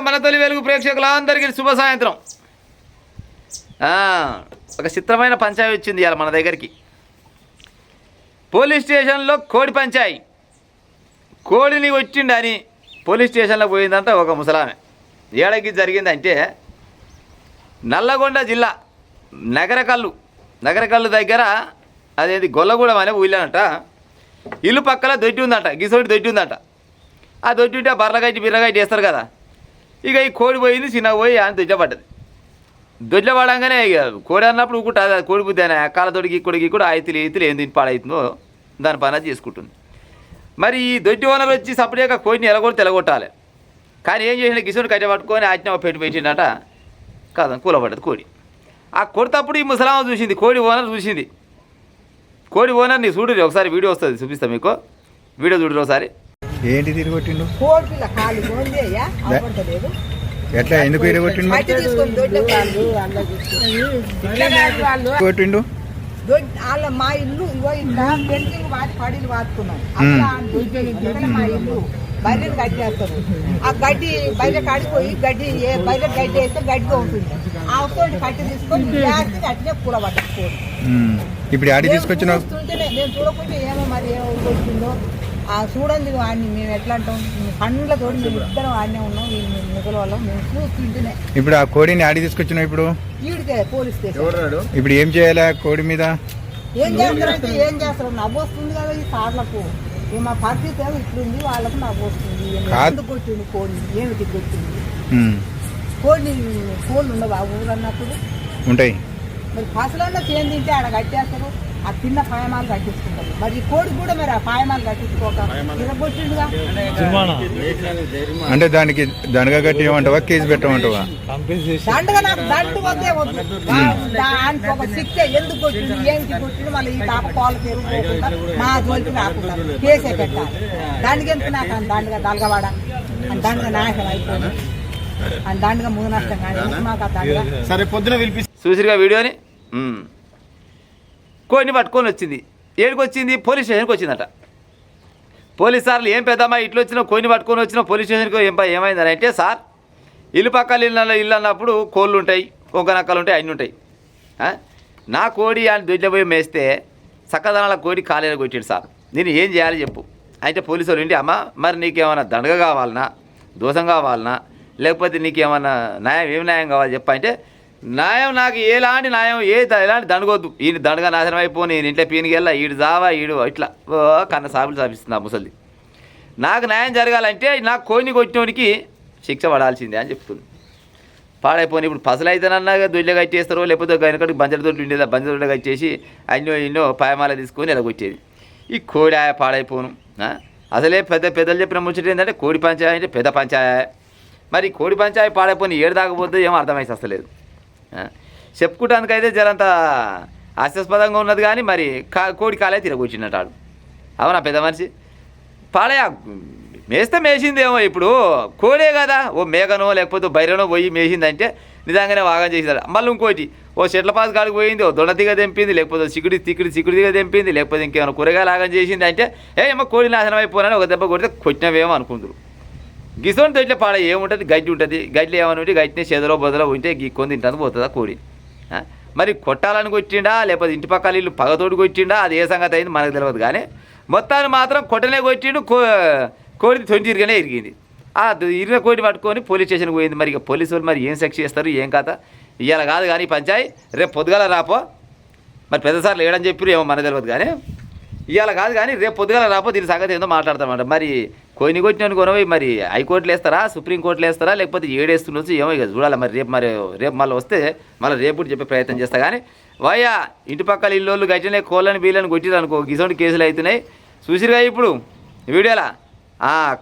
మన తొలి వెలుగు ప్రేక్షకులందరికీ శుభ సాయంత్రం. ఒక చిత్రమైన పంచాయతీ వచ్చింది ఇవాళ మన దగ్గరికి. పోలీస్ స్టేషన్లో కోడి పంచాయి. కోడిని వచ్చిండని పోలీస్ స్టేషన్లో పోయిందంట ఒక ముసలామె. ఏడకి జరిగిందంటే నల్లగొండ జిల్లా నగరకల్లు దగ్గర అదేది గొల్లగూడెం అనే ఊళ్ళంట. ఇల్లు పక్కల దొడ్డి ఉందంట, గిసోటి దొడ్డి ఉందంట. ఆ దొడ్డి ఉంటే బర్రగడ్డి బిర్రగడ్డి వేస్తారు కదా. ఇక ఈ కోడి పోయింది, చిన్న పోయి ఆయన దొడ్డ పడ్డది. దొడ్ల పడంగానే ఇక కోడి అన్నప్పుడు ఊకుంటుంది, అది కోడి బుద్ధి అయినా కాళ్ళతోడికి ఇక్కడికి కూడా ఆయితులు ఈతులు ఏం తిని పాడవుతుందో దాని పని చేసుకుంటుంది. మరి ఈ దొడ్డి ఓనర్ వచ్చి సపరేట్గా కోడిని ఎలగొట్టి తెలగొట్టాలి. కానీ ఏం చేసిన గిసోటి కట్టె పట్టుకొని ఆజ్ఞ పెట్టిండట కాదు, కూలబడ్డది కోడి. ఆ కొడతప్పుడు ఈ ముసలామ చూసింది, కోడి ఓనర్ చూసింది. కోడి ఓనర్ నీ చూడు ఒకసారి, వీడియో వస్తుంది చూపిస్తాను మీకు, వీడియో చూడరు ఒకసారి. ఏంటి తిరిగొట్టిండు? ఎట్లా ఎందుకు తిరగొట్టిండు? కొట్టిండు మా ఇల్లు పడిలు వాడుకున్నాం. మా ఇల్లు బర్రెలు కట్టేస్తారు. ఆ గడ్డి బయట కాడిపోయి గడ్డి బయట గడ్డి వేస్తే గడ్డిగా ఉంటుంది. ఆ వస్తుంది కట్టి తీసుకొని అట్లే కూలబట్టకపోదు. ఇప్పుడు ఆడి తీసుకొచ్చిన నేను చూడకుంటే ఏమో మరి ఏమో వచ్చిందో చూడండి. వాడిని మేము ఎట్లా అంటాం, పండ్లతో మేము ఇద్దరం ఆడనే ఉన్నాం. మిగల వాళ్ళం మేము చూస్తుంటేనే. ఇప్పుడు ఆ కోడిని ఆడి తీసుకొచ్చినా ఇప్పుడు ఈడికే పోలీస్ స్టేషన్. ఇప్పుడు ఏం చేయాలి కోడి మీద? ఏం చేస్తారంటే ఏం చేస్తారు, నవ్వు వస్తుంది కదా ఈ సార్లకు. మా పరిస్థితి ఏమో ఇట్లుంది, వాళ్ళకు నవ్వు వస్తుంది. ఎందుకు కొట్టింది కోడిని, ఏమిటి కొట్టింది కోడిని? కోళ్ళు ఉండవు ఆ ఊరు అన్నప్పుడు ఉంటాయి. మరి ఫసలన్నా చేయం తింటే ఆడ కట్టేస్తారు. ఆ తిన్న పాయమాలు కట్టించుకుంటారు. మరి ఈ కోడి కూడా మరి ఆ పాయమాలు కట్టించుకోక కొట్టిండుగా. అంటే దానికి దండగా కట్టి ఏమంటావా, కేసు పెట్టమంటావా? దండగా నాకు దండు వద్దే వద్దు. దానికి ఒక శిక్ష, ఎందుకు కొట్టిండు ఏంటి కొట్టిండు, మళ్ళీ ఈ తాప పాలు పెరుగుకోకుండా మా జోలికి రాకుండా కేసే పెట్టాలి. దానికి ఎందుకు నాకు అని దండగా దలగవాడ అని దండగా నాశనం అయిపోయింది అని దండగా ముందు నష్టం కానీ మాకు ఆ దండగా. సరే పొద్దున చూసిరుగా వీడియోని. కోడిని పట్టుకొని వచ్చింది. ఏడికి వచ్చింది? పోలీస్ స్టేషన్కి వచ్చిందట. పోలీస్ సార్లు ఏం పెద్దమ్మా ఇట్లా వచ్చినావు, కోడిని పట్టుకొని వచ్చినావు పోలీస్ స్టేషన్కి, ఏమైందని అంటే, సార్ ఇల్లు పక్కల ఇల్లు అన్నప్పుడు కోళ్ళు ఉంటాయి, కొంక నక్కలు ఉంటాయి, అన్నీ ఉంటాయి. నా కోడి అని దొడ్ల పోయి మేస్తే చక్కదనాల కోడి కాలేరు కొట్టాడు సార్, నేను ఏం చేయాలి చెప్పు అంటే పోలీసు వాళ్ళు ఏంటి, అమ్మ మరి నీకేమన్నా దండగ కావాలనా, దోషం కావాలనా, లేకపోతే నీకేమన్నా న్యాయం, ఏం న్యాయం కావాలి చెప్ప అంటే, న్యాయం నాకు ఎలాంటి న్యాయం ఎలాంటి దండగొద్దు, ఈయన దండగా నాశనం అయిపోయి నేను ఇంట్లో పీనికెళ్ళా, ఈడు జావా ఈడు ఇట్లా కన్న సాబులు సాపిస్తుంది ఆ ముసలిది. నాకు న్యాయం జరగాలంటే నాకు కోడిని కొట్టినోడికి శిక్ష పడాల్సిందే అని చెప్తుంది. పాడైపోయి ఇప్పుడు పసలు అయితేనన్నా దొడ్లు కట్టేస్తారో, లేకపోతే వెనకటికి బంజర దొడ్లు ఉండేది, బంజర దొడ్లు కట్టేసి ఎన్నో పాయమాల తీసుకొని ఇలా కొట్టేది. ఈ కోడి పాడైపోను. అసలే పెద్దలు చెప్పిన ముచ్చట ఏంటంటే కోడి పంచాయ అంటే పెద్ద పంచాయ. మరి కోడి పంచాయ పాడైపోయి ఏడు దాకపోతే ఏమో అర్థమైతే వస్తలేదు. చెప్పుకోవడానికైతే జరంత హాస్యాస్పదంగా ఉన్నది, కానీ మరి కోడి కాలే తిరగొచ్చినట్టాడు. అవునా పెద్ద మనిషి? పాడయా మేస్తే మేసిందేమో. ఇప్పుడు కోడే కదా, ఓ మేఘనో లేకపోతే బైరనో పోయి మేసిందంటే నిజంగానే వాగం చేసింది. మళ్ళీ ఇంకోటి ఓ చెట్ల పాస్ కాడికి పోయింది, ఓ దొండతిగా తెంపింది, లేకపోతే సిక్కుడిగా తెంపింది, లేకపోతే ఇంకేమైనా కూరగాయలు లాగం చేసింది అంటే ఏమో కోడి నాశనం అయిపోయినా ఒక దెబ్బ కొడితే కొట్టినవేమో అనుకుంటారు. గిసోని దొడ్ల పాడ ఏముంటుంది, గడ్డి ఉంటుంది. గడ్డి ఏమని ఉంటే గడ్డిని చెదలో బొదలో ఉంటే గీక్కొని తింటాను పోతుందా కోడి. మరి కొట్టాలని కొట్టిండా, లేకపోతే ఇంటి పక్కల ఇల్లు పగతోటి కొట్టిండా, అది ఏ సంగతి అయింది మనకు తెలియదు. కానీ మొత్తాన్ని మాత్రం కొట్టనే కొట్టిండు, కోడి తొంటి ఇరిగానే ఇరిగింది. ఆ ఇరిగిన కోడిని పట్టుకొని పోలీస్ స్టేషన్కి పోయింది. మరి ఇక పోలీసు వాళ్ళు మరి ఏం శిక్ష చేస్తారు, ఏం కథ ఇవాళ కాదు కానీ పంచాయి, రేపు పొద్దుగాల రాపో. మరి పెద్దసార్లు ఏడని చెప్పారు ఏమో మనకు తెలియదు. కానీ ఇవాళ కాదు కానీ రేపు పొద్దుగాల రాపో, దీని సంగతి ఏందో మాట్లాడతామంట. మరి కోయిని కొట్టిన కొనవి మరి హైకోర్టులు వేస్తారా, సుప్రీంకోర్టులు వేస్తారా, లేకపోతే ఏడేస్తుండొచ్చు ఏమో ఇక చూడాలి. మరి రేపు మళ్ళీ వస్తే మళ్ళీ రేపు చెప్పే ప్రయత్నం చేస్తా. కానీ వయ్యా ఇంటి పక్కల ఇల్లు గట్టినే కోళ్ళని బీళ్ళని కొట్టిరు అనుకో, గిసోంటి కేసులు అవుతున్నాయి. చూసిరుగా ఇప్పుడు వీడియోలా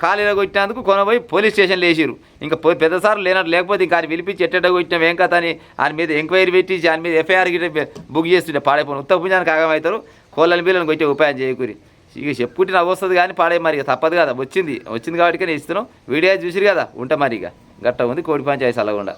ఖాళీలో కొట్టినందుకు కొనబోయి పోలీస్ స్టేషన్లో వేసిరు. ఇంకా పెద్ద సార్లు లేకపోతే ఇంకా ఆయన పిలిపించి ఎట్టెట్ట కొట్టినాం ఏం కథ అని ఆయన మీద ఎంక్వైరీ పెట్టి ఆయన మీద ఎఫ్ఐఆర్ గిట్ట బుక్ చేస్తుంటే పాడైపోయిన ఉత్తపుంజానికి ఆగమవుతారు. కోళ్ళని బీళ్ళని కొట్టే ఉపాయం చేయకూరి. ఇక చెప్పుకుంటే నవ్వు వస్తుంది కానీ పాడే మరి ఇక తప్పదు కదా, వచ్చింది కాబట్టి నేను ఇస్తున్నాం. వీడియో చూసిరు కదా ఉంటా మరి ఇక గట్ట ఉంది కోడి పంచాయతీ అలాగుండా.